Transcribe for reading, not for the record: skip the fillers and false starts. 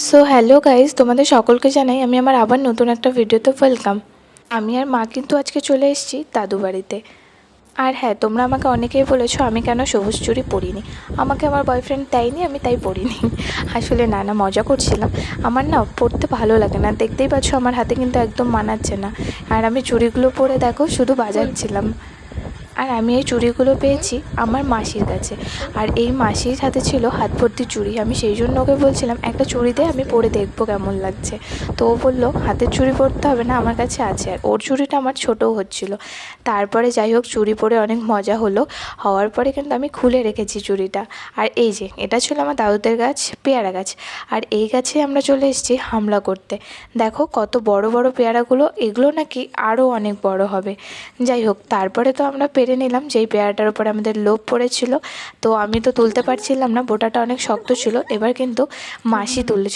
So hello guys, তোমাদের সকলকে জানাই আমি আমার আবার নতুন একটা ভিডিওতে ওয়েলকাম। আমি আর মা কিন্তু আজকে চলে এসেছি দাদু বাড়িতে। আর হ্যাঁ, তোমরা আমাকে অনেকেই বলেছো আমি কেন সবুজ চুড়ি পরিনি। আমাকে আমার বয়ফ্রেন্ড দেয়নি, আমি তাই পরিনি। আসলে না মজা করছিলাম। আমার না পরতে ভালো লাগে না, দেখতেই পাচ্ছ আমার হাতে কিন্তু একদম মানাচ্ছে না। আর আমি চুড়িগুলো পরে দেখো শুধু বাজাচ্ছিলাম। আর আমি এই চুড়িগুলো পেয়েছি আমার মাসির কাছে। আর এই মাসির হাতে ছিল হাত ভর্তি চুড়ি। আমি সেই জন্য ওকে বলছিলাম একটা চুড়ি দে, আমি পরে দেখবো কেমন লাগছে। তো ও বললো হাতের চুড়ি পরতে হবে না, আমার কাছে আছে। আর ওর চুড়িটা আমার ছোটোও হচ্ছিলো। তারপরে যাই হোক, চুড়ি পরে অনেক মজা হলো। হওয়ার পরে কিন্তু আমি খুলে রেখেছি চুড়িটা। আর এই যে এটা ছিল আমার দাদুদের গাছ, পেয়ারা গাছ। আর এই গাছে আমরা চলে এসেছি হামলা করতে। দেখো কত বড় বড় পেয়ারাগুলো, এগুলো নাকি আরও অনেক বড় হবে। যাই হোক, তারপরে তো আমরা পেরে নিলাম। যেই পেয়ারাটার উপরে আমাদের লোভ পড়েছিল, তো আমি তো তুলতে পারছিলাম না, বোটাটা অনেক শক্ত ছিল। এবার কিন্তু মাসি তুলেছিল।